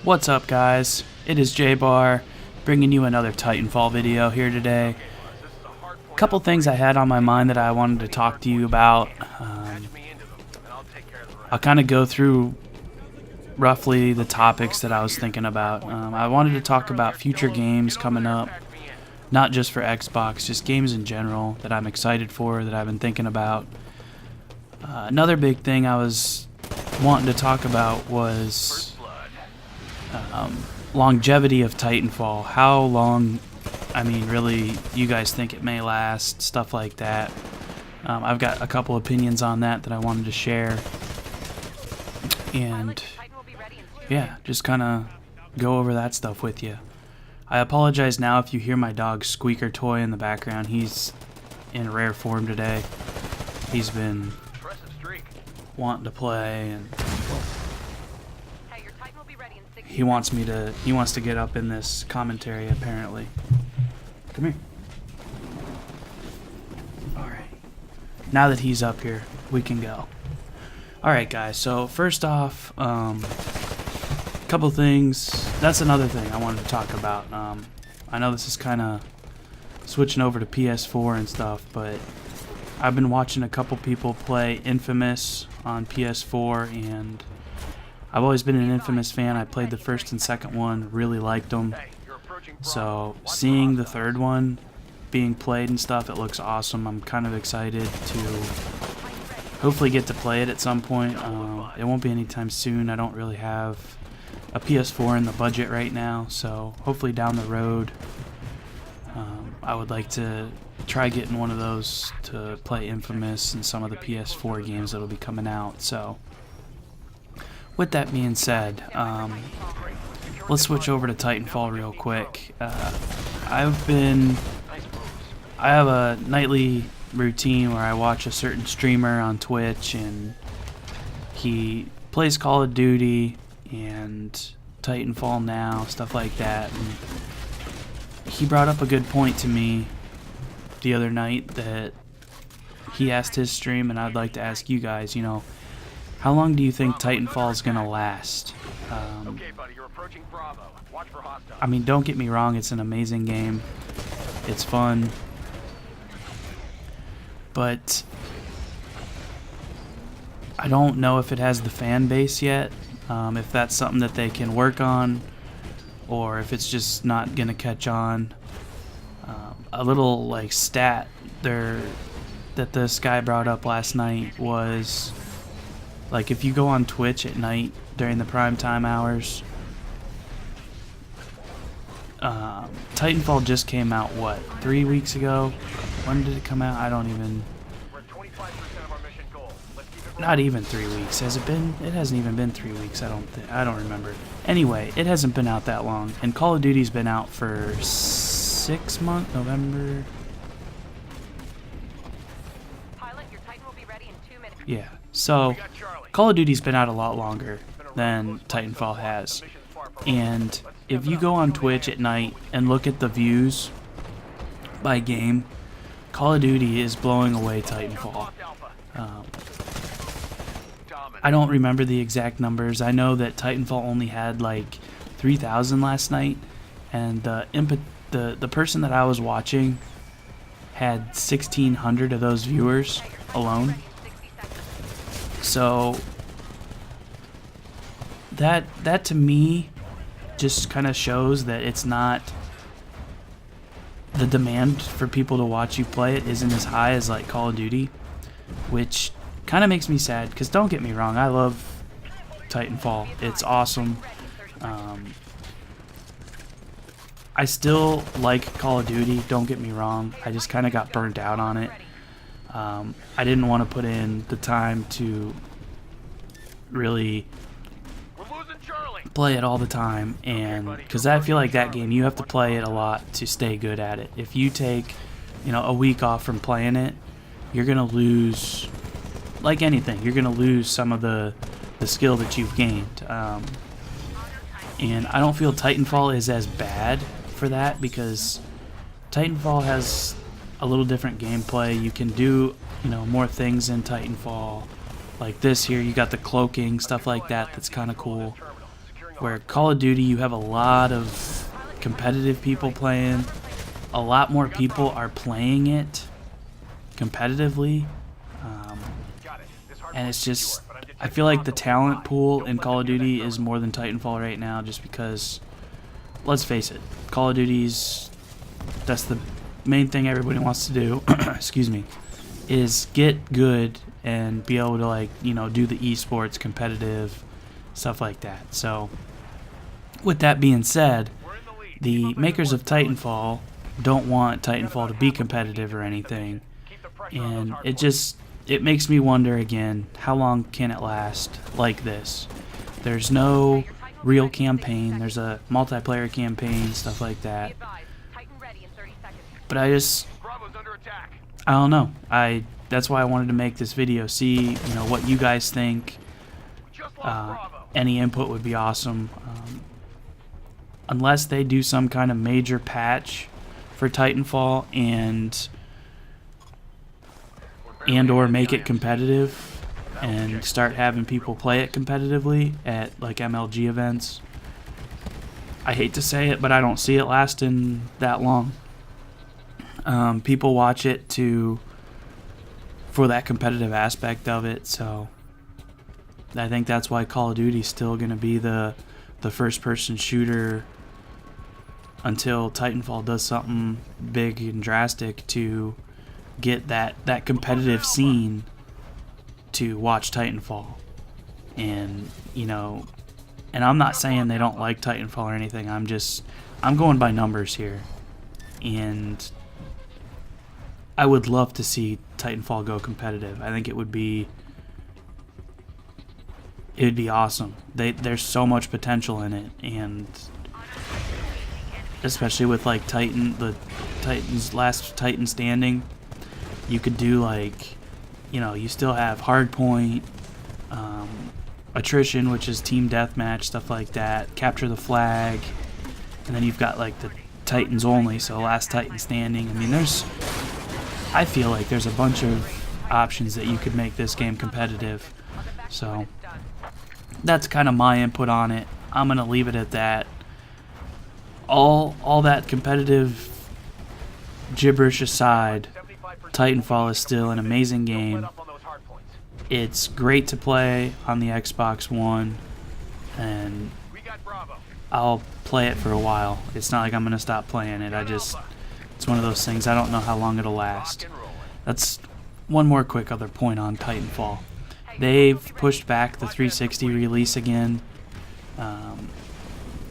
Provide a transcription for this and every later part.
What's up, guys? It is J-Bar, bringing you another Titanfall video here today. A couple things I had on my mind that I wanted to talk to you about. I'll kind of go through roughly the topics that I was thinking about. I wanted to talk about future games coming up, not just for Xbox, just games in general that I'm excited for, that I've been thinking about. Another big thing I was wanting to talk about was longevity of Titanfall. How long, really, you guys think it may last, stuff like that. I've got a couple opinions on that I wanted to share. And yeah, just kind of go over that stuff with you. I apologize now if you hear my dog's squeaker toy in the background. He's in rare form today. He's been wanting to play, and he wants to get up in this commentary apparently. Come here. Alright. Now that he's up here, we can go. Alright guys, so first off, couple things. That's another thing I wanted to talk about. I know this is kind of switching over to PS4 and stuff, but I've been watching a couple people play Infamous on PS4, and I've always been an Infamous fan. I played the first and second one, really liked them. So seeing the third one being played and stuff, it looks awesome. I'm kind of excited to hopefully get to play it at some point. It won't be anytime soon. I don't really have a PS4 in the budget right now, so hopefully down the road I would like to try getting one of those to play Infamous and some of the PS4 games that'll be coming out. So with that being said, let's switch over to Titanfall real quick. I have a nightly routine where I watch a certain streamer on Twitch, and he plays Call of Duty and Titanfall now, stuff like that. And he brought up a good point to me the other night that he asked his stream, and I'd like to ask you guys, how long do you think Titanfall is going to last? Don't get me wrong, it's an amazing game. It's fun. But I don't know if it has the fan base yet, if that's something that they can work on, or if it's just not going to catch on. A little stat there that this guy brought up last night was, if you go on Twitch at night during the prime time hours, Titanfall just came out, 3 weeks ago? When did it come out? Not even 3 weeks. Has it been? It hasn't even been 3 weeks, I don't remember. Anyway, it hasn't been out that long, and Call of Duty's been out for 6 months, November. Yeah, so Call of Duty's been out a lot longer than Titanfall has. And if you go on Twitch at night and look at the views by game, Call of Duty is blowing away Titanfall. I don't remember the exact numbers. I know that Titanfall only had 3,000 last night, and the person that I was watching had 1,600 of those viewers alone. So that to me just kind of shows that it's not, the demand for people to watch you play it isn't as high as Call of Duty, which kind of makes me sad, because don't get me wrong, I love Titanfall. It's awesome. I still like Call of Duty, don't get me wrong. I just kind of got burnt out on it. I didn't want to put in the time to really play it all the time, and because I feel like that game, you have to play it a lot to stay good at it. If you take a week off from playing it, you're gonna lose, like anything, you're gonna lose some of the skill that you've gained. And I don't feel Titanfall is as bad for that, because Titanfall has a little different gameplay. You can do more things in Titanfall, like this here. You got the cloaking, stuff like that, that's kind of cool. Where Call of Duty, you have a lot of competitive people playing. A lot more people are playing it competitively. And it's just, I feel like the talent pool in Call of Duty is more than Titanfall right now, just because, let's face it, Call of Duty's, that's the main thing everybody wants to do, excuse me, is get good and be able to, like, you know, do the esports competitive stuff like that. So with that being said, the makers of Titanfall don't want Titanfall to be competitive or anything, and it makes me wonder again, how long can it last like this? There's no real campaign, there's a multiplayer campaign, stuff like that. But I don't know. That's why I wanted to make this video, see, you know, what you guys think. Any input would be awesome. Unless they do some kind of major patch for Titanfall and or make it competitive and start having people play it competitively at like MLG events. I hate to say it, but I don't see it lasting that long. People watch it for that competitive aspect of it, so I think that's why Call of Duty is still going to be the first person shooter until Titanfall does something big and drastic to get that competitive scene to watch Titanfall. And, you know, and I'm not saying they don't like Titanfall or anything, I'm going by numbers here. And I would love to see Titanfall go competitive. I think it would be awesome. There's so much potential in it, and especially with like the last Titan standing, you could do, like, you know, you still have hardpoint, attrition, which is team deathmatch, stuff like that, capture the flag, and then you've got like the Titans only, so last Titan standing. I mean, I feel like there's a bunch of options that you could make this game competitive. So that's kind of my input on it. I'm gonna leave it at that. All that competitive gibberish aside, Titanfall is still an amazing game. It's great to play on the Xbox One, and I'll play it for a while. It's not like I'm gonna stop playing it. It's one of those things, I don't know how long it'll last. That's one more quick other point on Titanfall. They've pushed back the 360 release again.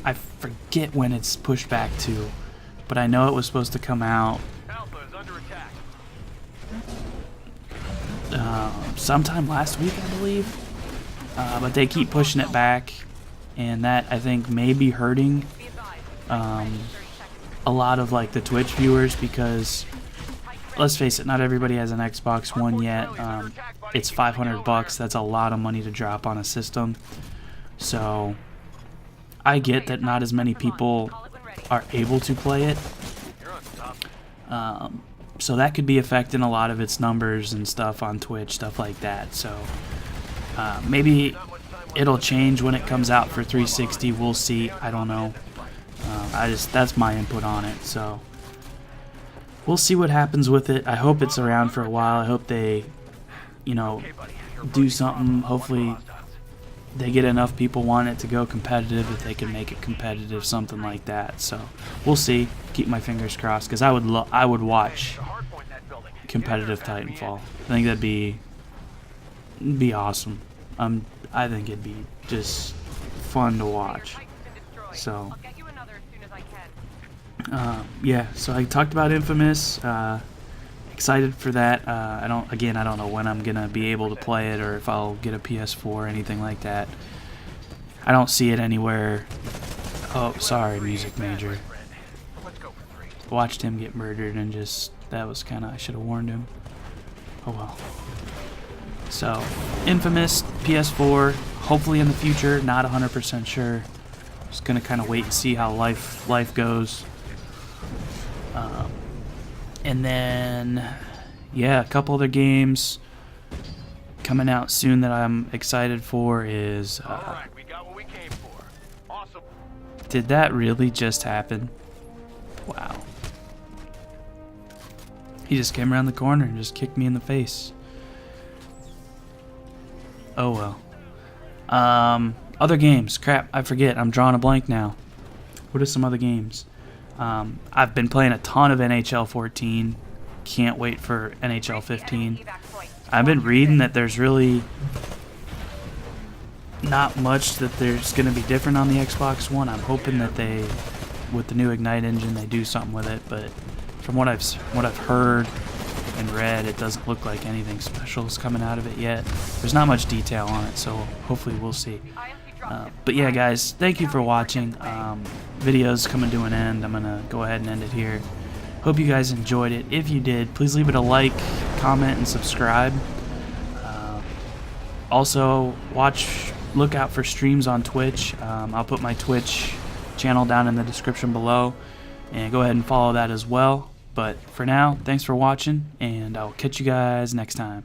I forget when it's pushed back to, but I know it was supposed to come out sometime last week, I believe. But they keep pushing it back, and that, I think, may be hurting a lot of like the Twitch viewers, because let's face it, not everybody has an Xbox One yet. It's $500. That's a lot of money to drop on a system. So I get that not as many people are able to play it. So that could be affecting a lot of its numbers and stuff on Twitch, stuff like that. So maybe it'll change when it comes out for 360. We'll see. I don't know. That's my input on it. So we'll see what happens with it. I hope it's around for a while. I hope they, you know, do something. Hopefully they get enough people wanting it to go competitive that they can make it competitive, something like that. So we'll see. Keep my fingers crossed, because I would watch competitive Titanfall. I think that'd be awesome. I think it'd be just fun to watch. So yeah, so I talked about Infamous. Excited for that. I don't know when I'm gonna be able to play it, or if I'll get a PS4 or anything like that. I don't see it anywhere. Oh, sorry, Music Major. Watched him get murdered, and that was kind of, I should have warned him. Oh well. So, Infamous, PS4, hopefully in the future, not 100% sure. Just gonna kind of wait and see how life goes. And then, yeah, a couple other games coming out soon that I'm excited for is Did that really just happen? Wow. He just came around the corner and just kicked me in the face. Oh well. Other games. Crap, I forget. I'm drawing a blank now. What are some other games? I've been playing a ton of NHL 14. Can't wait for NHL 15. I've been reading that there's really not much that there's going to be different on the Xbox One. I'm hoping that they, with the new Ignite engine, they do something with it. But from what I've heard and read, it doesn't look like anything special is coming out of it yet. There's not much detail on it, so hopefully we'll see. But yeah, guys, thank you for watching. Video's coming to an end. I'm gonna go ahead and end it here. Hope you guys enjoyed it. If you did, please leave it a like, comment, and subscribe. Also, look out for streams on Twitch. I'll put my Twitch channel down in the description below, and go ahead and follow that as well. But for now, thanks for watching, and I'll catch you guys next time.